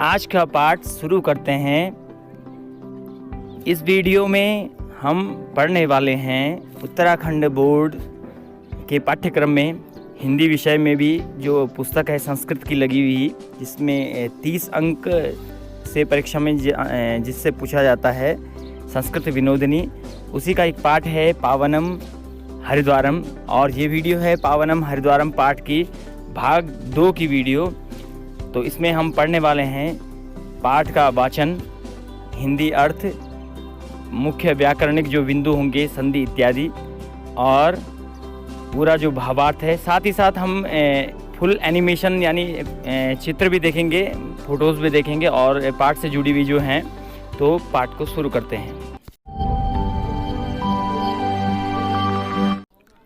आज का पाठ शुरू करते हैं। इस वीडियो में हम पढ़ने वाले हैं उत्तराखंड बोर्ड के पाठ्यक्रम में हिंदी विषय में भी जो पुस्तक है संस्कृत की लगी हुई, जिसमें 30 अंक से परीक्षा में जिससे पूछा जाता है संस्कृत विनोदिनी, उसी का एक पाठ है पावनम हरिद्वारम। और ये वीडियो है पावनम हरिद्वारम पाठ की भाग 2 की वीडियो। तो इसमें हम पढ़ने वाले हैं पाठ का वाचन, हिंदी अर्थ, मुख्य व्याकरणिक जो बिंदु होंगे, संधि इत्यादि, और पूरा जो भावार्थ है। साथ ही साथ हम फुल एनिमेशन यानी चित्र भी देखेंगे, फोटोज़ भी देखेंगे और पाठ से जुड़ी हुई जो हैं। तो पाठ को शुरू करते हैं।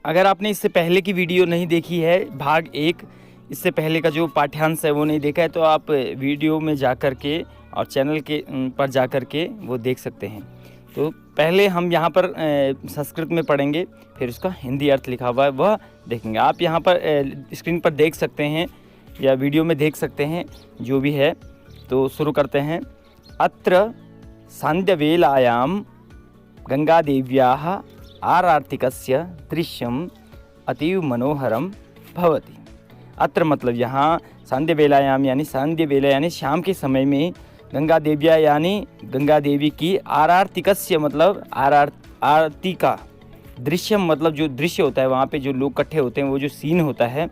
अगर आपने इससे पहले की वीडियो नहीं देखी है, भाग 1, इससे पहले का जो पाठ्यांश है वो नहीं देखा है, तो आप वीडियो में जा कर के और चैनल के पर जा कर के वो देख सकते हैं। तो पहले हम यहाँ पर संस्कृत में पढ़ेंगे, फिर उसका हिंदी अर्थ लिखा हुआ है वह देखेंगे। आप यहाँ पर स्क्रीन पर देख सकते हैं या वीडियो में देख सकते हैं, जो भी है। तो शुरू करते हैं। अत्र सान्ध्यवेलायां गंगादेव्याः आरार्तिकस्य दृश्यम अतीव मनोहरम भवति। अत्र मतलब यहाँ, संध्या वेलायाम यानी संध्या वेला यानी शाम के समय में, गंगा देव्या यानी गंगा देवी की, आरार्तिकस्य मतलब आरती का, दृश्यम मतलब जो दृश्य होता है, वहाँ पे जो लोग इकट्ठे होते हैं वो जो सीन होता है,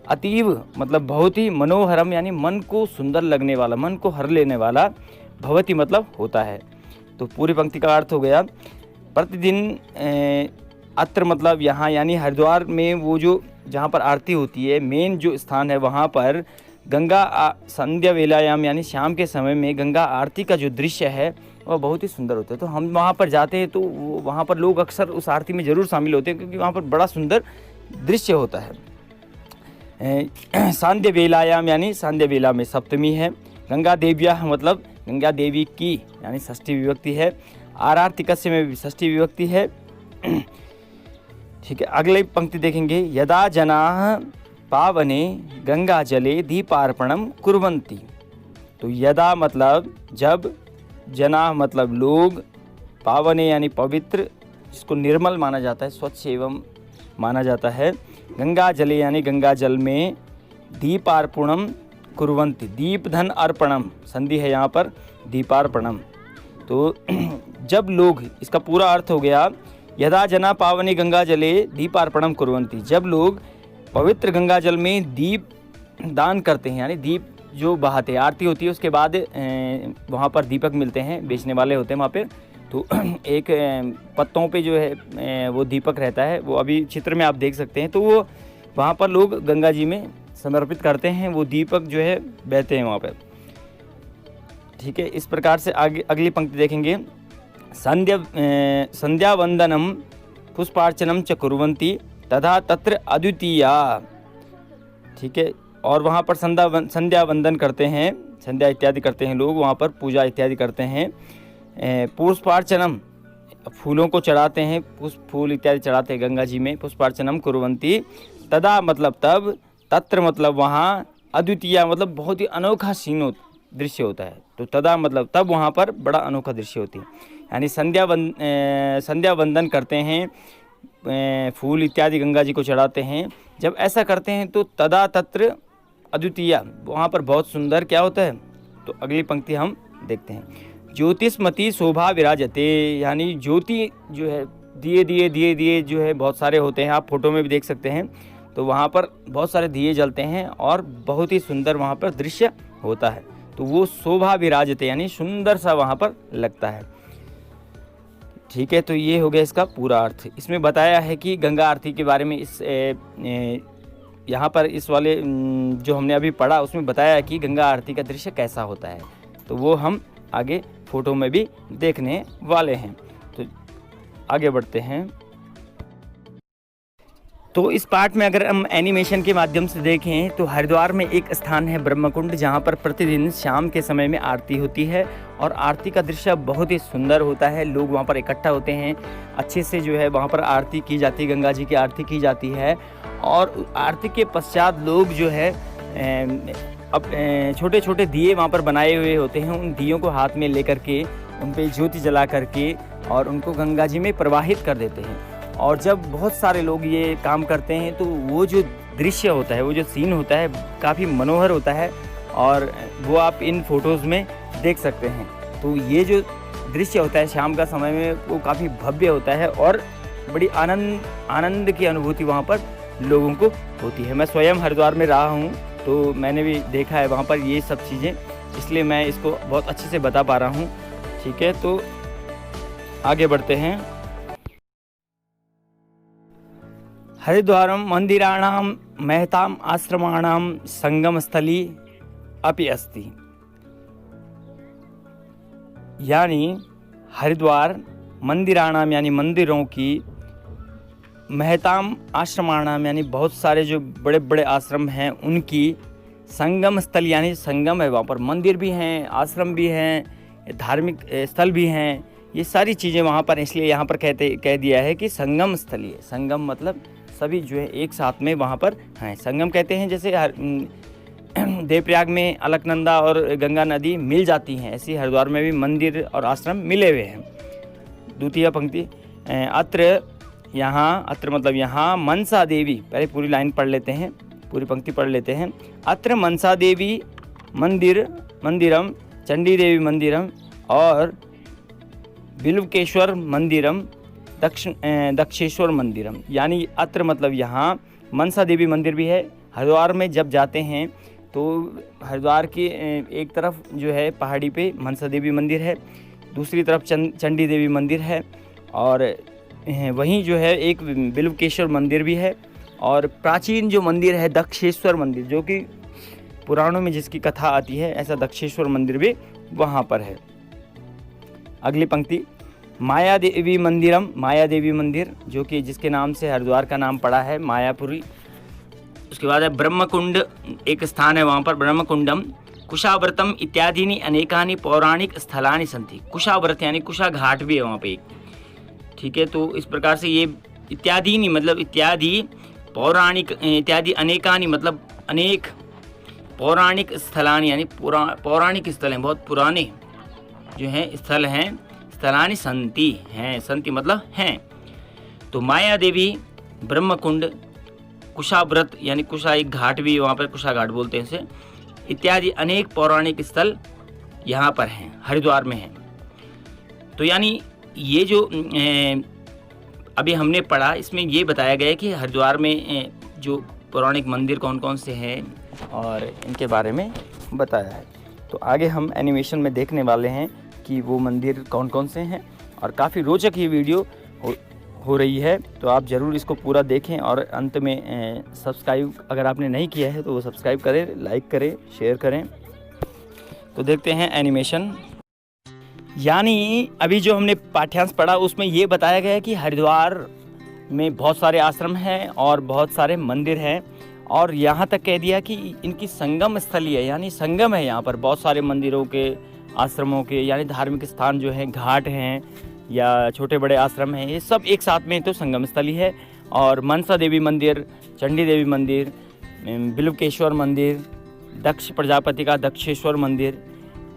अतीव मतलब बहुत ही, मनोहरम यानी मन को सुंदर लगने वाला, मन को हर लेने वाला, भवति मतलब होता है। तो पूरी पंक्ति का अर्थ हो गया। प्रतिदिन अत्र मतलब यहाँ यानी हरिद्वार में वो जो जहाँ पर आरती होती है, मेन जो स्थान है, वहाँ पर गंगा संध्या वेलायाम यानी शाम के समय में गंगा आरती का जो दृश्य है वह बहुत ही सुंदर होता है। तो हम वहाँ पर जाते हैं तो वहाँ पर लोग अक्सर उस आरती में ज़रूर शामिल होते हैं, क्योंकि वहाँ पर बड़ा सुंदर दृश्य होता है। संध्या वेलायाम यानी संध्या वेला में सप्तमी है। गंगा देव्या मतलब गंगा देवी की यानी षष्ठी विभक्ति है। आरार्तिकस्य में भी षष्ठी विभक्ति है। ठीक है, अगले पंक्ति देखेंगे। यदा जनाः पावने गंगा जले दीपार्पणम कुर्वन्ति। तो यदा मतलब जब, जना मतलब लोग, पावने यानी पवित्र, जिसको निर्मल माना जाता है, स्वच्छ एवं माना जाता है, गंगा जले यानी गंगा जल में, दीपार्पणम कुर्वन्ति, दीप धन अर्पणम, संधि है यहाँ पर, दीपार्पणम। तो जब लोग, इसका पूरा अर्थ हो गया, यदा जना पावनी गंगा जले दीपार्पणम कुर्वन्ति, जब लोग पवित्र गंगा जल में दीप दान करते हैं, यानी दीप जो बहाते हैं, आरती होती है उसके बाद वहाँ पर दीपक मिलते हैं, बेचने वाले होते हैं वहाँ पर। तो एक पत्तों पे जो है वो दीपक रहता है, वो अभी चित्र में आप देख सकते हैं। तो वो वहाँ पर लोग गंगा जी में समर्पित करते हैं, वो दीपक जो है बहते हैं वहाँ पर। ठीक है, इस प्रकार से आगे अगली पंक्ति देखेंगे। संध्या वंदनम पुष्पार्चनम च कुर्वन्ति तथा तत्र अद्वितीया। ठीक है, और वहाँ पर संध्या वंदन करते हैं, संध्या इत्यादि करते हैं लोग, वहाँ पर पूजा इत्यादि करते हैं। पुष्पार्चनम, फूलों को चढ़ाते हैं, फूल इत्यादि चढ़ाते हैं गंगा जी में। पुष्पार्चनम कुर्वन्ति, तदा मतलब तब, तत्र मतलब वहाँ, अद्वितीया मतलब बहुत ही अनोखा सीन दृश्य होता है। तो तदा मतलब तब वहाँ पर बड़ा अनोखा दृश्य होती है, यानी संध्या वंदन करते हैं, फूल इत्यादि गंगा जी को चढ़ाते हैं। जब ऐसा करते हैं तो तदा तत्र अद्वितीय, वहाँ पर बहुत सुंदर क्या होता है। तो अगली पंक्ति हम देखते हैं। ज्योतिष्मती शोभा विराजते, यानी ज्योति जो है, दिए जो है बहुत सारे होते हैं, आप फोटो में भी देख सकते हैं। तो वहाँ पर बहुत सारे दिए जलते हैं और बहुत ही सुंदर वहाँ पर दृश्य होता है। तो वो शोभा विराजते यानी सुंदर सा वहाँ पर लगता है। ठीक है, तो ये हो गया इसका पूरा अर्थ। इसमें बताया है कि गंगा आरती के बारे में, इस यहाँ पर इस वाले जो हमने अभी पढ़ा उसमें बताया है कि गंगा आरती का दृश्य कैसा होता है। तो वो हम आगे फोटो में भी देखने वाले हैं। तो आगे बढ़ते हैं। तो इस पाठ में अगर हम एनिमेशन के माध्यम से देखें तो हरिद्वार में एक स्थान है ब्रह्मकुंड, जहाँ पर प्रतिदिन शाम के समय में आरती होती है और आरती का दृश्य बहुत ही सुंदर होता है। लोग वहाँ पर इकट्ठा होते हैं, अच्छे से जो है वहाँ पर आरती की जाती है, गंगा जी की आरती की जाती है। और आरती के पश्चात लोग जो है अब छोटे छोटे दिए वहाँ पर बनाए हुए होते हैं। उन दियों को हाथ में लेकर के उन पे ज्योति जला करके और उनको गंगा जी में प्रवाहित कर देते हैं। और जब बहुत सारे लोग ये काम करते हैं तो वो जो दृश्य होता है, वो जो सीन होता है, काफ़ी मनोहर होता है और वो आप इन फ़ोटोज़ में देख सकते हैं। तो ये जो दृश्य होता है शाम का समय में, वो काफ़ी भव्य होता है और बड़ी आनंद की अनुभूति वहाँ पर लोगों को होती है। मैं स्वयं हरिद्वार में रहा हूँ तो मैंने भी देखा है वहाँ पर ये सब चीज़ें, इसलिए मैं इसको बहुत अच्छे से बता पा रहा हूँ। ठीक है, तो आगे बढ़ते हैं। हरिद्वारम मंदिराणां महतां आश्रमाणां संगम स्थली अपि अस्ति। यानी हरिद्वार मंदिराणाम यानी मंदिरों की, महताम आश्रमाणाम यानी बहुत सारे जो बड़े बड़े आश्रम हैं उनकी, संगम स्थल यानी संगम है, वहाँ पर मंदिर भी हैं, आश्रम भी हैं, धार्मिक स्थल भी हैं, ये सारी चीज़ें वहाँ पर, इसलिए यहाँ पर कह दिया है कि संगम स्थली है। संगम मतलब सभी जो है एक साथ में वहाँ पर हैं। संगम कहते हैं जैसे देवप्रयाग में अलकनंदा और गंगा नदी मिल जाती हैं, ऐसे हरिद्वार में भी मंदिर और आश्रम मिले हुए हैं। द्वितीय पंक्ति, अत्र यहाँ, अत्र मतलब यहाँ, मनसा देवी, पहले पूरी लाइन पढ़ लेते हैं, पूरी पंक्ति पढ़ लेते हैं। अत्र मनसा देवी मंदिरम, चंडी देवी मंदिरम और बिल्वकेश्वर मंदिरम, दक्षेश्वर मंदिरम। यानी अत्र मतलब यहाँ, मनसा देवी मंदिर भी है। हरिद्वार में जब जाते हैं तो हरिद्वार की एक तरफ जो है पहाड़ी पे मनसा देवी मंदिर है, दूसरी तरफ चंडी देवी मंदिर है और वहीं जो है एक बिल्वकेश्वर मंदिर भी है। और प्राचीन जो मंदिर है दक्षेश्वर मंदिर, जो कि पुराणों में जिसकी कथा आती है, ऐसा दक्षेश्वर मंदिर भी वहाँ पर है। अगली पंक्ति, माया देवी मंदिरम, माया देवी मंदिर जो कि जिसके नाम से हरिद्वार का नाम पड़ा है, मायापुरी। उसके बाद है ब्रह्मकुंड, एक स्थान है वहाँ पर, ब्रह्मकुंडम, कुशाव्रतम इत्यादि अनेकानि पौराणिक स्थलानि सन्ति। कुशाव्रत यानी कुशा घाट भी है वहाँ पे एक। ठीक है, तो इस प्रकार से ये इत्यादि नहीं मतलब इत्यादि, पौराणिक, इत्यादि अनेकानि मतलब अनेक, पौराणिक स्थलानि यानी पौराणिक स्थल हैं, बहुत पुराने जो हैं स्थल हैं, स्थलानि संति हैं, संति मतलब हैं। तो माया देवी, ब्रह्मकुंड, कुशाव्रत यानी कुशा एक घाट भी वहाँ पर, कुशा घाट बोलते हैं इसे, इत्यादि अनेक पौराणिक स्थल यहाँ पर हैं, हरिद्वार में हैं। तो यानी ये जो अभी हमने पढ़ा, इसमें ये बताया गया है कि हरिद्वार में जो पौराणिक मंदिर कौन कौन से हैं और इनके बारे में बताया है। तो आगे हम एनिमेशन में देखने वाले हैं कि वो मंदिर कौन कौन से हैं और काफ़ी रोचक ये वीडियो हो रही है, तो आप ज़रूर इसको पूरा देखें और अंत में सब्सक्राइब अगर आपने नहीं किया है तो वो सब्सक्राइब करें, लाइक करें, शेयर करें। तो देखते हैं एनिमेशन। यानी अभी जो हमने पाठ्यांश पढ़ा उसमें ये बताया गया है कि हरिद्वार में बहुत सारे आश्रम हैं और बहुत सारे मंदिर हैं और यहाँ तक कह दिया कि इनकी संगम स्थली है, यानी संगम है यहाँ पर बहुत सारे मंदिरों के, आश्रमों के, यानी धार्मिक स्थान जो हैं, घाट हैं या छोटे बड़े आश्रम हैं, ये सब एक साथ में तो संगम स्थली है। और मनसा देवी मंदिर, चंडी देवी मंदिर, बिल्वकेश्वर मंदिर, दक्ष प्रजापति का दक्षेश्वर मंदिर,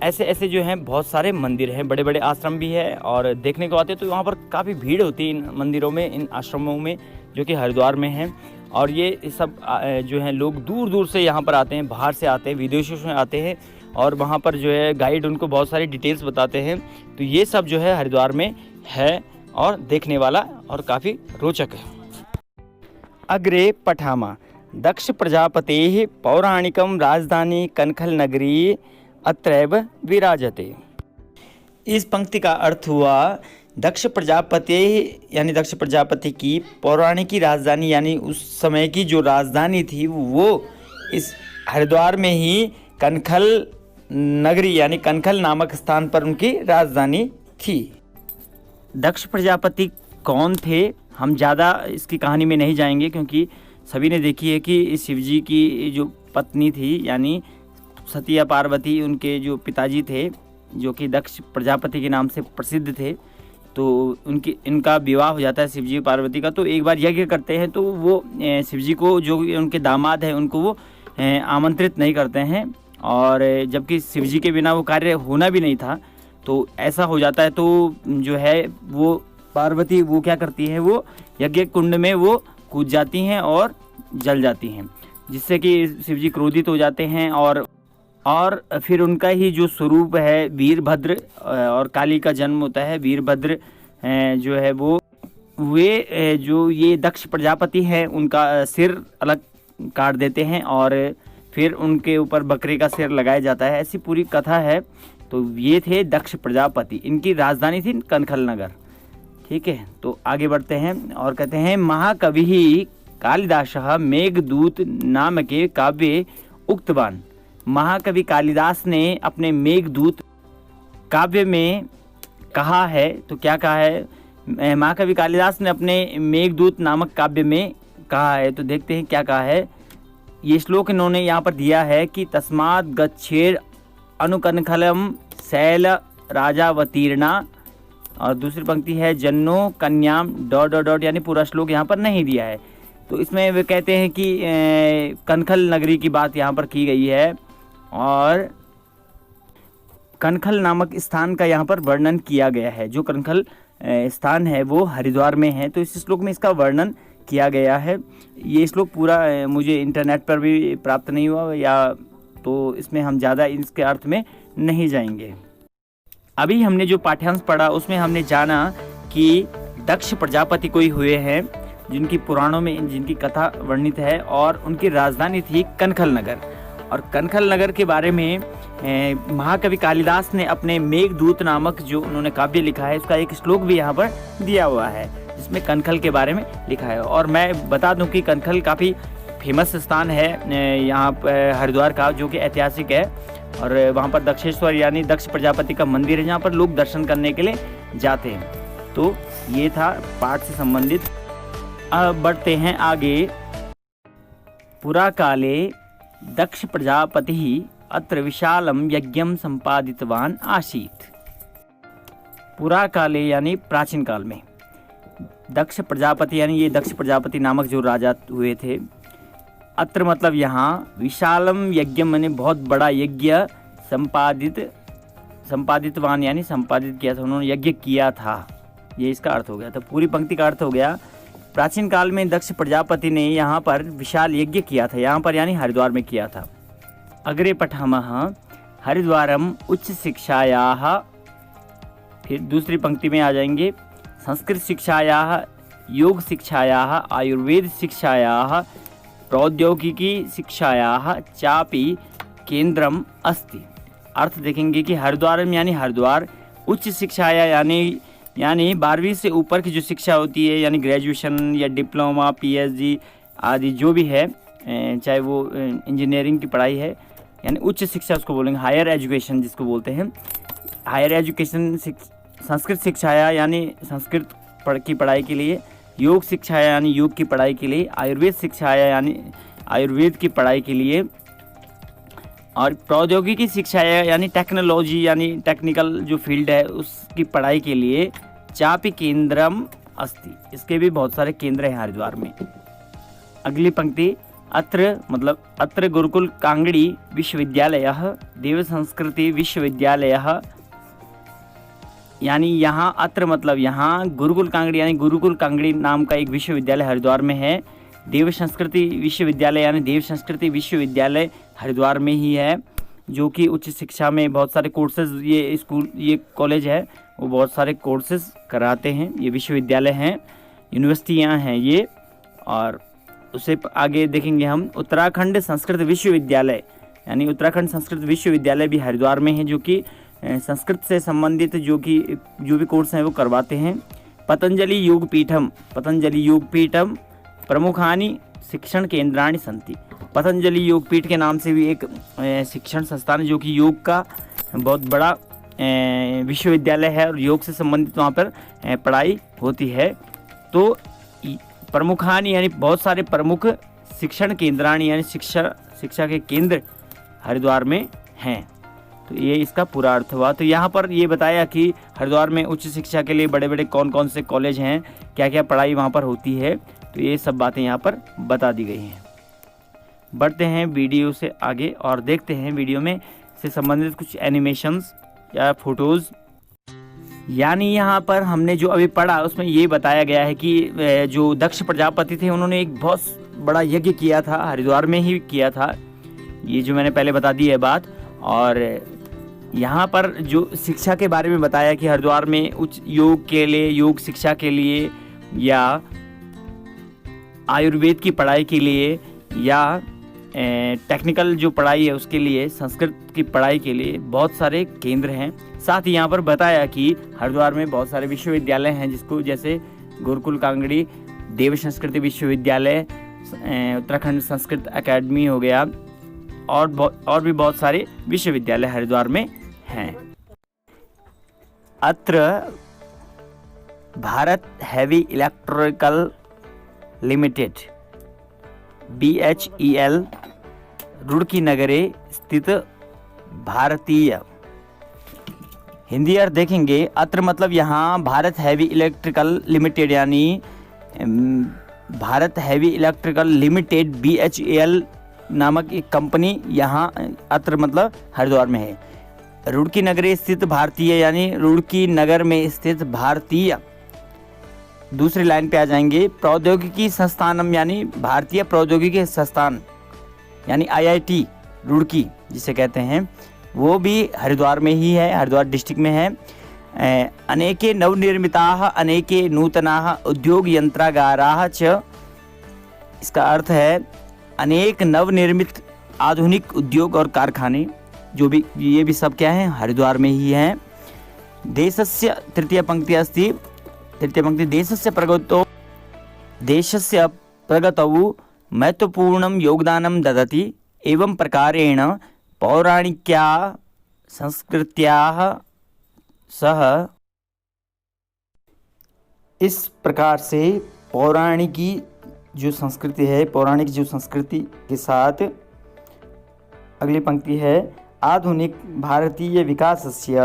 ऐसे ऐसे जो हैं बहुत सारे मंदिर हैं, बड़े बड़े आश्रम भी है और देखने को आते हैं। तो वहाँ पर काफ़ी भीड़ होती है इन मंदिरों में, इन आश्रमों में जो कि हरिद्वार में हैं। और ये सब जो हैं लोग दूर दूर से यहाँ पर आते हैं, बाहर से आते हैं, विदेशों से आते हैं और वहाँ पर जो है गाइड उनको बहुत सारी डिटेल्स बताते हैं। तो ये सब जो है हरिद्वार में है और देखने वाला और काफ़ी रोचक है। अग्रे पठामा, दक्ष प्रजापतेः पौराणिकं राजधानी कनखल नगरी अत्रैव विराजते। इस पंक्ति का अर्थ हुआ दक्ष प्रजापति यानी दक्ष प्रजापति की पौराणिक राजधानी, यानी उस समय की जो राजधानी थी वो इस हरिद्वार में ही कनखल नगरी यानी कनखल नामक स्थान पर उनकी राजधानी थी। दक्ष प्रजापति कौन थे, हम ज़्यादा इसकी कहानी में नहीं जाएंगे क्योंकि सभी ने देखी है कि शिवजी की जो पत्नी थी यानी सती पार्वती, उनके जो पिताजी थे जो कि दक्ष प्रजापति के नाम से प्रसिद्ध थे, तो इनका विवाह हो जाता है शिवजी पार्वती का। तो एक बार यज्ञ करते हैं तो वो शिवजी को, जो उनके दामाद हैं, उनको वो आमंत्रित नहीं करते हैं, और जबकि शिव जी के बिना वो कार्य होना भी नहीं था। तो ऐसा हो जाता है तो जो है वो पार्वती वो क्या करती है, वो यज्ञ कुंड में वो कूद जाती हैं और जल जाती हैं, जिससे कि शिव जी क्रोधित हो जाते हैं। और फिर उनका ही जो स्वरूप है वीरभद्र, और काली का जन्म होता है। वीरभद्र जो है वो वे जो ये दक्ष प्रजापति हैं उनका सिर अलग काट देते हैं और फिर उनके ऊपर बकरे का सिर लगाया जाता है। ऐसी पूरी कथा है। तो ये थे दक्ष प्रजापति, इनकी राजधानी थी कनखल नगर। ठीक है, तो आगे बढ़ते हैं और कहते हैं महाकवि कालिदासः मेघदूत नाम के काव्य उक्तवान। महाकवि कालिदास ने अपने मेघदूत काव्य में कहा है। तो क्या कहा है? महाकवि कालिदास ने अपने मेघदूत नामक काव्य में कहा है। तो देखते हैं क्या कहा है। ये श्लोक इन्होंने यहाँ पर दिया है कि तस्मात् गच्छेर अनुकनखलम शैल राजावतीर्णा, और दूसरी पंक्ति है जन्नो कन्याम ... यानी पूरा श्लोक यहाँ पर नहीं दिया है। तो इसमें वे कहते हैं कि कनखल नगरी की बात यहाँ पर की गई है और कनखल नामक स्थान का यहाँ पर वर्णन किया गया है। जो कनखल स्थान है वो हरिद्वार में है। तो इस श्लोक में इसका वर्णन किया गया है। ये श्लोक पूरा मुझे इंटरनेट पर भी प्राप्त नहीं हुआ, या तो इसमें हम ज़्यादा इसके अर्थ में नहीं जाएंगे। अभी हमने जो पाठ्यांश पढ़ा उसमें हमने जाना कि दक्ष प्रजापति कोई हुए हैं जिनकी पुराणों में जिनकी कथा वर्णित है, और उनकी राजधानी थी कनखल नगर। और कनखल नगर के बारे में महाकवि कालिदास ने अपने मेघदूत नामक जो उन्होंने काव्य लिखा है उसका एक श्लोक भी यहाँ पर दिया हुआ है जिसमें कनखल के बारे में लिखा है। और मैं बता दूं कि कनखल काफ़ी फेमस स्थान है यहाँ पर हरिद्वार का, जो कि ऐतिहासिक है। और वहाँ पर दक्षेश्वर यानी दक्ष प्रजापति का मंदिर है जहाँ पर लोग दर्शन करने के लिए जाते हैं। तो ये था पाठ से संबंधित। अब बढ़ते हैं आगे। पुरा काले दक्ष प्रजापति अत्र विशालम यज्ञम संपादितवान आसीत्। पुरा काले यानी प्राचीन काल में, दक्ष प्रजापति यानी ये दक्ष प्रजापति नामक जो राजा हुए थे। अत्र मतलब यहाँ, विशालम यज्ञम यानी बहुत बड़ा यज्ञ, संपादितवान यानी संपादित किया था, उन्होंने यज्ञ किया था, ये इसका अर्थ हो गया। तो पूरी पंक्ति का अर्थ हो गया प्राचीन काल में दक्ष प्रजापति ने यहाँ पर विशाल यज्ञ किया था। यहाँ पर यानी हरिद्वार में किया था। अग्रे पठामः हरिद्वारम उच्च शिक्षायाः, फिर दूसरी पंक्ति में आ जाएंगे संस्कृत शिक्षायाः, योग शिक्षायाः, आयुर्वेद शिक्षायाः, प्रौद्योगिकी शिक्षायाः चापि केंद्रम अस्ति। अर्थ देखेंगे कि हरिद्वार यानी हरिद्वार, उच्च शिक्षाया यानी 12वीं से ऊपर की जो शिक्षा होती है, यानी ग्रेजुएशन या डिप्लोमा, पीएचडी आदि जो भी है, चाहे वो इंजीनियरिंग की पढ़ाई है, यानी उच्च शिक्षा उसको बोलेंगे, हायर एजुकेशन जिसको बोलते हैं। हायर एजुकेशन संस्कृत शिक्षाया यानी संस्कृत की पढ़ाई के लिए, योग शिक्षाया यानी योग की पढ़ाई के लिए, आयुर्वेद शिक्षाया यानी आयुर्वेद की पढ़ाई के लिए, और प्रौद्योगिकी शिक्षाया यानी टेक्नोलॉजी यानी टेक्निकल जो फील्ड है उसकी पढ़ाई के लिए, चापि केंद्रम अस्ति, इसके भी बहुत सारे केंद्र हैं हरिद्वार में। अगली पंक्ति, अत्र मतलब अत्र गुरुकुल कांगड़ी विश्वविद्यालयः देव संस्कृति विश्वविद्यालयः, यानी यहाँ अत्र मतलब यहाँ गुरुकुल कांगड़ी यानी गुरुकुल कांगड़ी नाम का एक विश्वविद्यालय हरिद्वार में है। देव संस्कृति विश्वविद्यालय यानी देव संस्कृति विश्वविद्यालय हरिद्वार में ही है, जो कि उच्च शिक्षा में बहुत सारे कोर्सेज, ये कॉलेज है वो बहुत सारे कोर्सेज कराते हैं। ये विश्वविद्यालय हैं, यूनिवर्सिटियाँ हैं ये। और उससे आगे देखेंगे हम उत्तराखंड संस्कृत विश्वविद्यालय, यानी उत्तराखंड संस्कृत विश्वविद्यालय भी हरिद्वार में है, जो कि संस्कृत से संबंधित जो भी कोर्स हैं वो करवाते हैं। पतंजलि योगपीठम प्रमुखानि शिक्षण केंद्राणि सन्ति। पतंजलि योगपीठ के नाम से भी एक शिक्षण संस्थान है, जो कि योग का बहुत बड़ा विश्वविद्यालय है और योग से संबंधित वहाँ पर पढ़ाई होती है। तो प्रमुखानि यानी बहुत सारे प्रमुख शिक्षण केंद्राणि यानी शिक्षा के केंद्र हरिद्वार में हैं। तो ये इसका पूरा अर्थ हुआ। तो यहाँ पर ये बताया कि हरिद्वार में उच्च शिक्षा के लिए बड़े बड़े कौन कौन से कॉलेज हैं, क्या क्या पढ़ाई वहाँ पर होती है। तो ये सब बातें यहाँ पर बता दी गई हैं। बढ़ते हैं वीडियो से आगे और देखते हैं वीडियो में से संबंधित कुछ एनिमेशंस या फोटोज़। यानी यहाँ पर हमने जो अभी पढ़ा उसमें ये बताया गया है कि जो दक्ष प्रजापति थे उन्होंने एक बहुत बड़ा यज्ञ किया था, हरिद्वार में ही किया था, ये जो मैंने पहले बता दी है बात। और यहाँ पर जो शिक्षा के बारे में बताया कि हरिद्वार में उच्च योग के लिए, योग शिक्षा के लिए या आयुर्वेद की पढ़ाई के लिए या टेक्निकल जो पढ़ाई है उसके लिए, संस्कृत की पढ़ाई के लिए बहुत सारे केंद्र हैं। साथ ही यहाँ पर बताया कि हरिद्वार में बहुत सारे विश्वविद्यालय हैं, जिसको जैसे गुरुकुल कांगड़ी, देव संस्कृति विश्वविद्यालय, उत्तराखंड संस्कृत अकेडमी हो गया और भी बहुत सारे विश्वविद्यालय हरिद्वार में हैं। अत्र Bharat heavy electrical limited BHEL Roorkee नगरे स्थित भारतीय, हिंदी अर्थ देखेंगे। अत्र मतलब यहाँ भारत हैवी इलेक्ट्रिकल लिमिटेड यानी Bharat heavy electrical limited BHEL नामक एक कंपनी यहाँ अत्र मतलब हरिद्वार में है। रुड़की नगरे स्थित भारतीय यानी रुड़की नगर में स्थित भारतीय। दूसरी लाइन पे आ जाएंगे, प्रौद्योगिकी संस्थानम यानी भारतीय प्रौद्योगिकी संस्थान यानी IIT रुड़की जिसे कहते हैं, वो भी हरिद्वार में ही है, हरिद्वार डिस्ट्रिक्ट में है। अनेके नवनिर्मिताः अनेके नूतनाः उद्योग यंत्रागाराः च, इसका अर्थ है अनेक नवनिर्मित आधुनिक उद्योग और कारखाने, जो भी ये भी सब क्या हैं, हरिद्वार में ही हैं। देशस्य तृतीय पंक्ति अस्ति, तृतीय पंक्ति देशस्य प्रगतौ महत्वपूर्णं योगदानं ददति एवं प्रकारेण पौराणिक्याः संस्कृत्याः सह, इस प्रकार से पौराणिकी जो संस्कृति है, पौराणिक जो संस्कृति के साथ अगली पंक्ति है आधुनिक भारतीय विकासस्य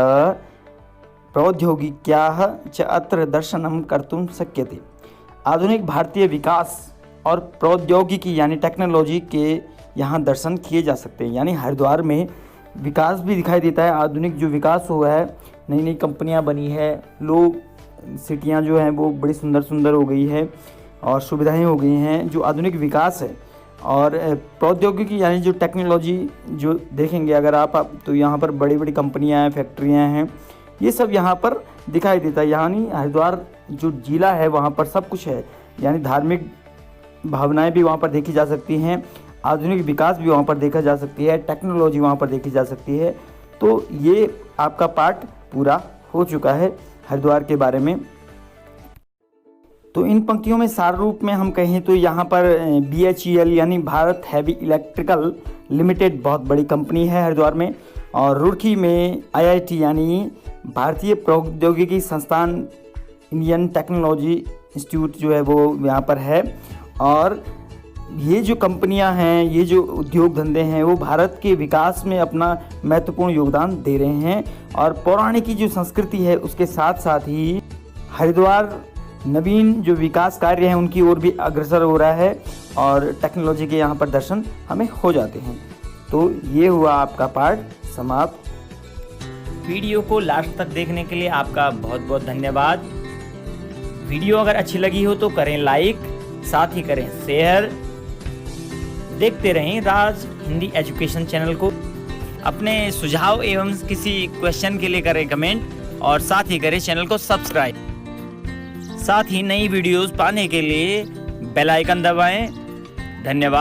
प्रौद्योगिक्याः च अत्र दर्शनं कर्तुं शक्यते। आधुनिक भारतीय विकास और प्रौद्योगिकी यानी टेक्नोलॉजी के यहाँ दर्शन किए जा सकते हैं। यानी हरिद्वार में विकास भी दिखाई देता है, आधुनिक जो विकास हुआ है, नई नई कंपनियाँ बनी है, लोग सिटियाँ जो हैं वो बड़ी सुंदर सुंदर हो गई है और सुविधाएं हो गई हैं, जो आधुनिक विकास है। और प्रौद्योगिकी यानी जो टेक्नोलॉजी जो देखेंगे अगर आप तो यहाँ पर बड़ी बड़ी कंपनियाँ हैं, फैक्ट्रियाँ हैं, ये सब यहाँ पर दिखाई देता है। यानी हरिद्वार जो जिला है वहाँ पर सब कुछ है, यानी धार्मिक भावनाएं भी वहाँ पर देखी जा सकती हैं, आधुनिक विकास भी वहाँ पर देखा जा सकती है, टेक्नोलॉजी वहाँ पर देखी जा सकती है। तो ये आपका पार्ट पूरा हो चुका है हरिद्वार के बारे में। तो इन पंक्तियों में सार रूप में हम कहें तो यहाँ पर BHEL यानी भारत हैवी इलेक्ट्रिकल लिमिटेड बहुत बड़ी कंपनी है हरिद्वार में, और रुड़की में IIT यानी भारतीय प्रौद्योगिकी संस्थान, इंडियन टेक्नोलॉजी इंस्टीट्यूट जो है वो यहाँ पर है। और ये जो कंपनियां हैं, ये जो उद्योग धंधे हैं, वो भारत के विकास में अपना महत्वपूर्ण योगदान दे रहे हैं। और पौराणिक की जो संस्कृति है उसके साथ साथ ही हरिद्वार नवीन जो विकास कार्य हैं उनकी ओर भी अग्रसर हो रहा है और टेक्नोलॉजी के यहाँ पर दर्शन हमें हो जाते हैं। तो ये हुआ आपका पार्ट समाप्त। वीडियो को लास्ट तक देखने के लिए आपका बहुत बहुत धन्यवाद। वीडियो अगर अच्छी लगी हो तो करें लाइक, साथ ही करें शेयर। देखते रहें राज हिंदी एजुकेशन चैनल को। अपने सुझाव एवं किसी क्वेश्चन के लिए करें कमेंट और साथ ही करें चैनल को सब्सक्राइब। साथ ही नई वीडियोस पाने के लिए बेल आइकन दबाएं। धन्यवाद।